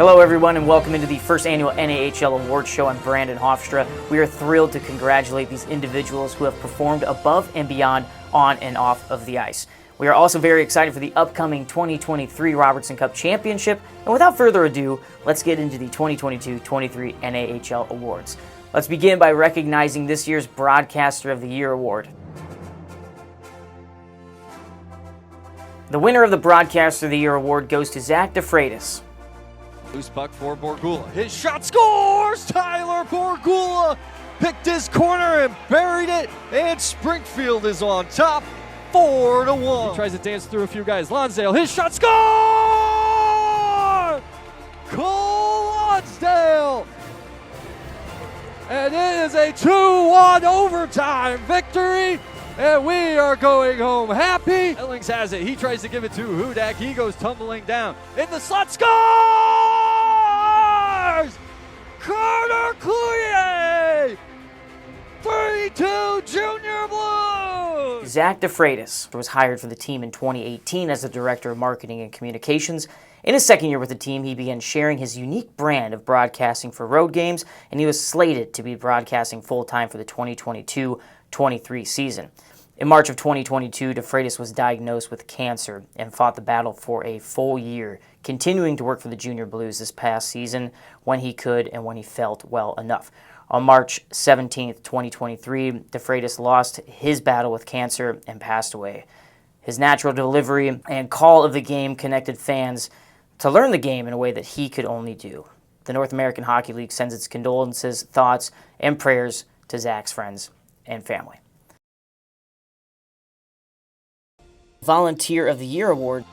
Hello everyone and welcome into the first annual NAHL Awards show. I'm Brandon Hofstra. We are thrilled to congratulate these individuals who have performed above and beyond on and off of the ice. We are also very excited for the upcoming 2023 Robertson Cup Championship. And without further ado, let's get into the 2022-23 NAHL Awards. Let's begin by recognizing this year's Broadcaster of the Year award. The winner of the Broadcaster of the Year award goes to Zach DeFreitas. Loose puck for Borgula. His shot scores! Tyler Borgula picked his corner and buried it, and Springfield is on top, 4-1. He tries to dance through a few guys. Lonsdale, his shot score! Cole Lonsdale! And it is a 2-1 overtime victory, and we are going home happy. Ellings has it. He tries to give it to Hudak. He goes tumbling down. In the slot, scores! Carter Cloutier! 3-2 Junior Blues! Zach DeFreitas was hired for the team in 2018 as the Director of Marketing and Communications. In his second year with the team, he began sharing his unique brand of broadcasting for road games, and he was slated to be broadcasting full-time for the 2022-23 season. In March of 2022, DeFreitas was diagnosed with cancer and fought the battle for a full year, continuing to work for the Junior Blues this past season when he could and when he felt well enough. On March 17, 2023, DeFreitas lost his battle with cancer and passed away. His natural delivery and call of the game connected fans to learn the game in a way that he could only do. The North American Hockey League sends its condolences, thoughts, and prayers to Zach's friends and family. Volunteer of the Year award.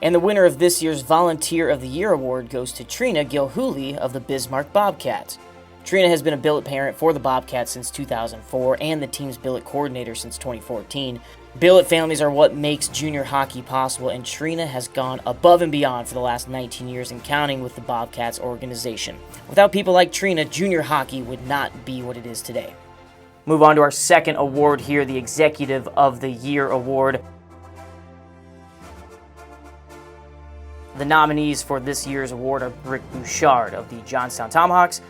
And the winner of this year's Volunteer of the Year award goes to Trina Gilhooly of the Bismarck Bobcats. Trina has been a billet parent for the Bobcats since 2004 and the team's billet coordinator since 2014. Billet families are what makes junior hockey possible, and Trina has gone above and beyond for the last 19 years and counting with the Bobcats organization. Without people like Trina, junior hockey would not be what it is today. Move on to our second award here, the Executive of the Year award. The nominees for this year's award are Rick Bouchard of the Johnstown Tomahawks,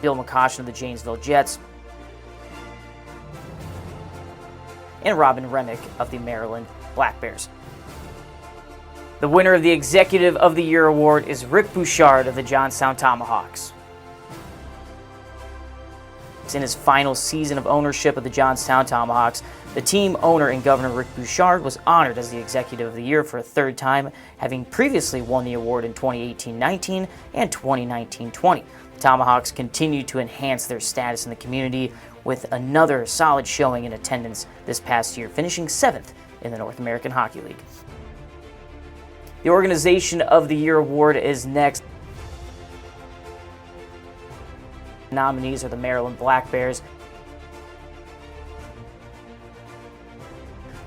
Bill McCoshen of the Janesville Jets, and Robin Remick of the Maryland Black Bears. The winner of the Executive of the Year award is Rick Bouchard of the Johnstown Tomahawks. In his final season of ownership of the Johnstown Tomahawks, the team owner and governor Rick Bouchard was honored as the Executive of the Year for a third time, having previously won the award in 2018-19 and 2019-20. The Tomahawks continue to enhance their status in the community with another solid showing in attendance this past year, finishing 7th in the North American Hockey League. The Organization of the Year award is next. The nominees are the Maryland Black Bears,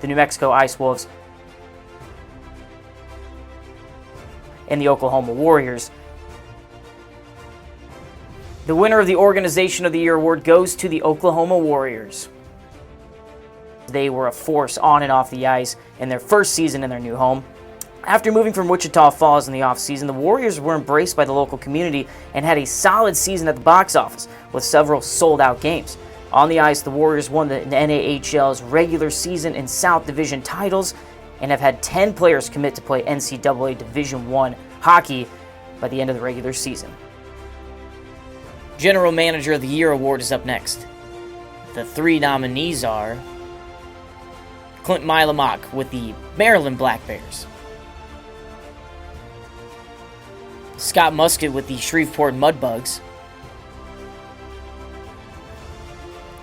the New Mexico Ice Wolves, and the Oklahoma Warriors. The winner of the Organization of the Year award goes to the Oklahoma Warriors. They were a force on and off the ice in their first season in their new home. After moving from Wichita Falls in the offseason, the Warriors were embraced by the local community and had a solid season at the box office with several sold-out games. On the ice, the Warriors won the NAHL's regular season and South Division titles and have had 10 players commit to play NCAA Division I hockey by the end of the regular season. General Manager of the Year award is up next. The three nominees are Clint Milamock with the Maryland Black Bears, Scott Musket with the Shreveport Mudbugs,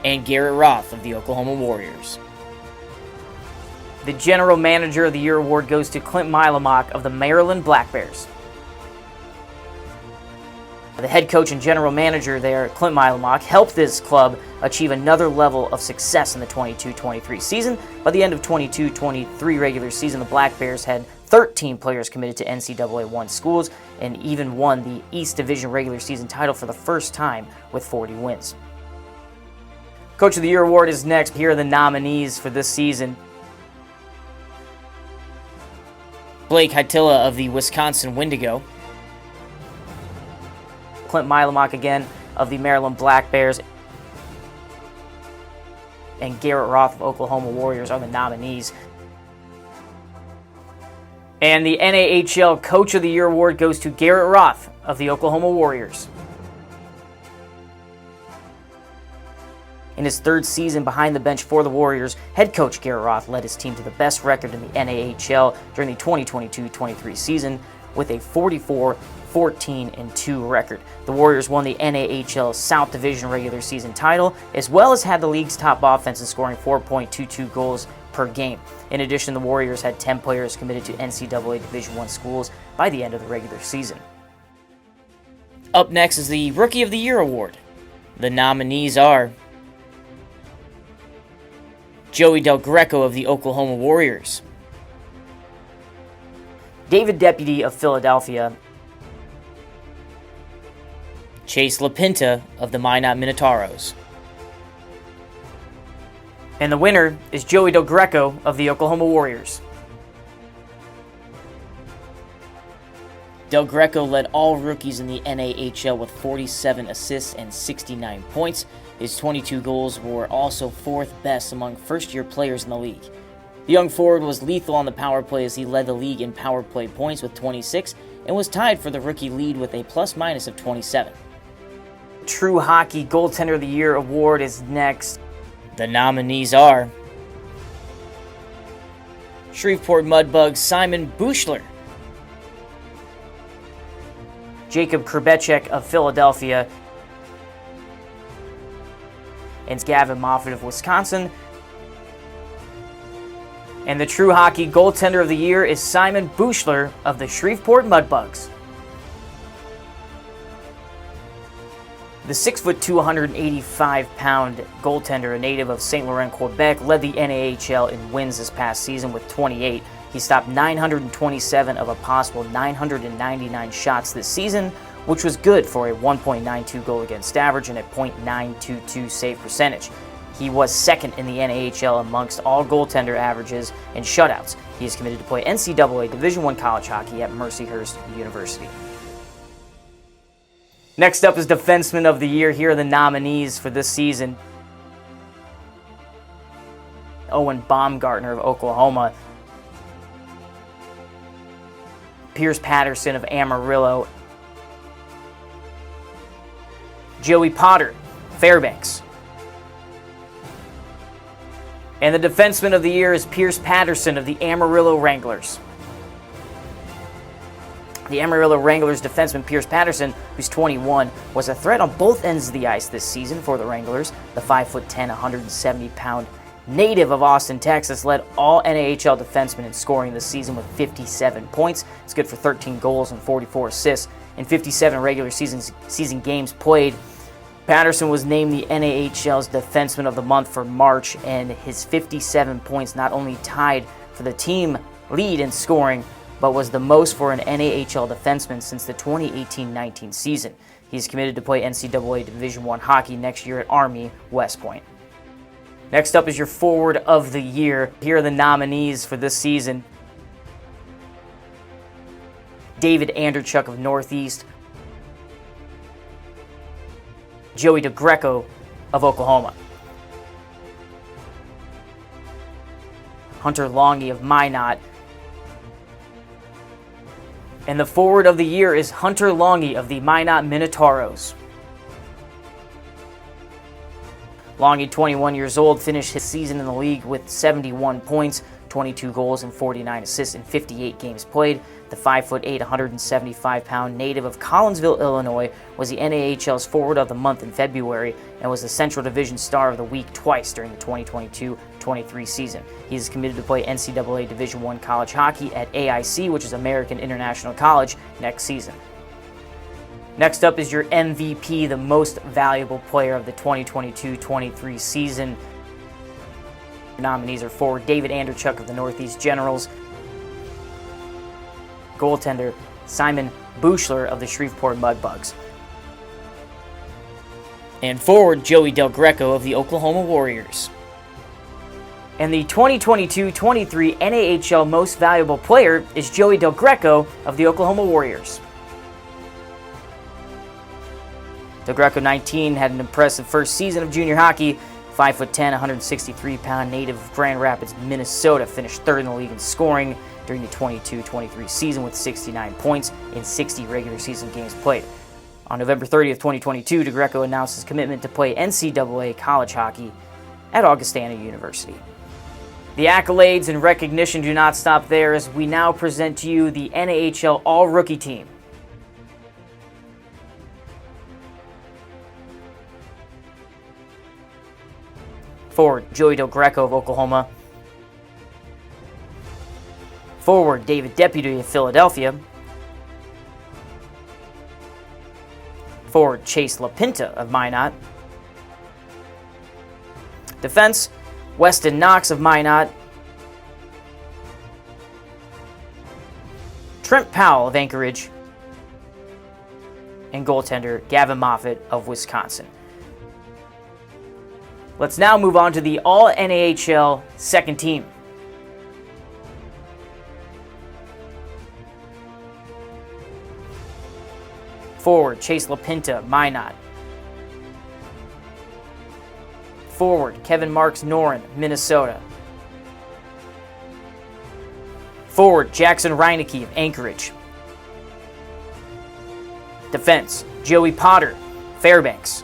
and Garrett Roth of the Oklahoma Warriors. The General Manager of the Year award goes to Clint Milamock of the Maryland Black Bears. The head coach and general manager there, Clint Milamock, helped this club achieve another level of success in the 22-23 season. By the end of 22-23 regular season, the Black Bears had 13 players committed to NCAA 1 schools and even won the East Division regular season title for the first time with 40 wins. Coach of the Year award is next. Here are the nominees for this season. Blake Hytila of the Wisconsin Wendigo. Clint Milomak again of the Maryland Black Bears. And Garrett Roth of Oklahoma Warriors are the nominees. And the NAHL Coach of the Year award goes to Garrett Roth of the Oklahoma Warriors. In his third season behind the bench for the Warriors, head coach Garrett Roth led his team to the best record in the NAHL during the 2022-23 season with a 44-14-2 record. The Warriors won the NAHL South Division regular season title, as well as had the league's top offense in scoring 4.22 goals per game. In addition, the Warriors had 10 players committed to NCAA Division I schools by the end of the regular season. Up next is the Rookie of the Year award. The nominees are Joey Del Greco of the Oklahoma Warriors, David Deputy of Philadelphia, Chase LaPinta of the Minot Minotauros. And the winner is Joey Del Greco of the Oklahoma Warriors. Del Greco led all rookies in the NAHL with 47 assists and 69 points. His 22 goals were also fourth best among first-year players in the league. The young forward was lethal on the power play as he led the league in power play points with 26 and was tied for the rookie lead with a plus-minus of 27. True Hockey Goaltender of the Year award is next. The nominees are Shreveport Mudbugs Simon Buechler, Jacob Krubechek of Philadelphia, and Gavin Moffat of Wisconsin. And the True Hockey Goaltender of the Year is Simon Buechler of the Shreveport Mudbugs. The 6'2", 285-pound goaltender, a native of St. Laurent, Quebec, led the NAHL in wins this past season with 28. He stopped 927 of a possible 999 shots this season, which was good for a 1.92 goal against average and a .922 save percentage. He was second in the NAHL amongst all goaltender averages and shutouts. He is committed to play NCAA Division I college hockey at Mercyhurst University. Next up is Defenseman of the Year. Here are the nominees for this season. Owen Baumgartner of Oklahoma, Pierce Patterson of Amarillo, Joey Potter, Fairbanks. And the Defenseman of the Year is Pierce Patterson of the Amarillo Wranglers. The Amarillo Wranglers defenseman Pierce Patterson, who's 21, was a threat on both ends of the ice this season for the Wranglers. The 5'10", 170-pound native of Austin, Texas, led all NAHL defensemen in scoring this season with 57 points. It's good for 13 goals and 44 assists in 57 regular season games played. Patterson was named the NAHL's Defenseman of the Month for March, and his 57 points not only tied for the team lead in scoring, but was the most for an NAHL defenseman since the 2018-19 season. He's committed to play NCAA Division I hockey next year at Army West Point. Next up is your Forward of the Year. Here are the nominees for this season. David Anderchuk of Northeast, Joey Del Greco of Oklahoma, Hunter Longy of Minot, and the Forward of the Year is Hunter Longy of the Minot Minotauros. Longy, 21 years old, finished his season in the league with 71 points, 22 goals and 49 assists in 58 games played. The 5'8", 175-pound native of Collinsville, Illinois, was the NAHL's Forward of the Month in February and was the Central Division Star of the Week twice during the 2022-23 season. He is committed to play NCAA Division I college hockey at AIC, which is American International College, next season. Next up is your MVP, the most valuable player of the 2022-23 season. Nominees are forward David Anderchuk of the Northeast Generals, goaltender Simon Buechler of the Shreveport Mudbugs, and forward Joey Del Greco of the Oklahoma Warriors. And the 2022-23 NAHL Most Valuable Player is Joey Del Greco of the Oklahoma Warriors. Del Greco, 19, had an impressive first season of junior hockey. 5'10", 163-pound native of Grand Rapids, Minnesota, finished third in the league in scoring during the 22-23 season with 69 points in 60 regular season games played. On November 30th, 2022, Del Greco announced his commitment to play NCAA college hockey at Augustana University. The accolades and recognition do not stop there, as we now present to you the NAHL All-Rookie Team. Forward, Joey Del Greco of Oklahoma. Forward, David Deputy of Philadelphia. Forward, Chase LaPinta of Minot. Defense, Weston Knox of Minot. Trent Powell of Anchorage. And goaltender, Gavin Moffett of Wisconsin. Let's now move on to the All-NAHL second team. Forward, Chase LaPinta, Minot. Forward, Kevin Marks Noren, Minnesota. Forward, Jackson Reinecke of Anchorage. Defense, Joey Potter, Fairbanks.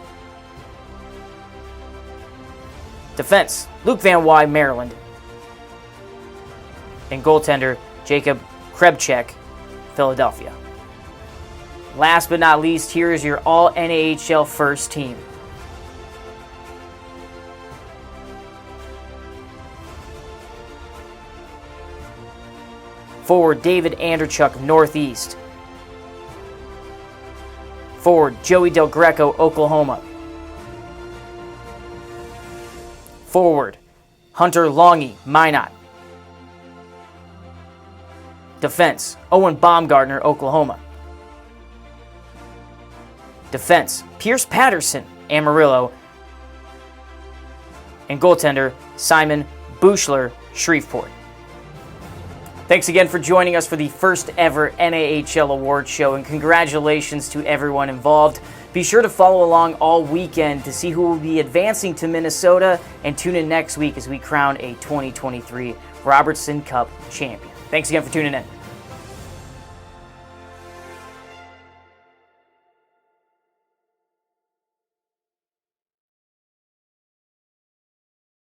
Defense, Luke Van Wy, Maryland. And goaltender, Jacob Krebchek, Philadelphia. Last but not least, here is your All-NAHL first team. Forward, David Anderchuk, Northeast. Forward, Joey Del Greco, Oklahoma. Forward, Hunter Longy, Minot. Defense, Owen Baumgartner, Oklahoma. Defense, Pierce Patterson, Amarillo. And goaltender, Simon Buchler, Shreveport. Thanks again for joining us for the first ever NAHL Awards show, and congratulations to everyone involved. Be sure to follow along all weekend to see who will be advancing to Minnesota, and tune in next week as we crown a 2023 Robertson Cup champion. Thanks again for tuning in.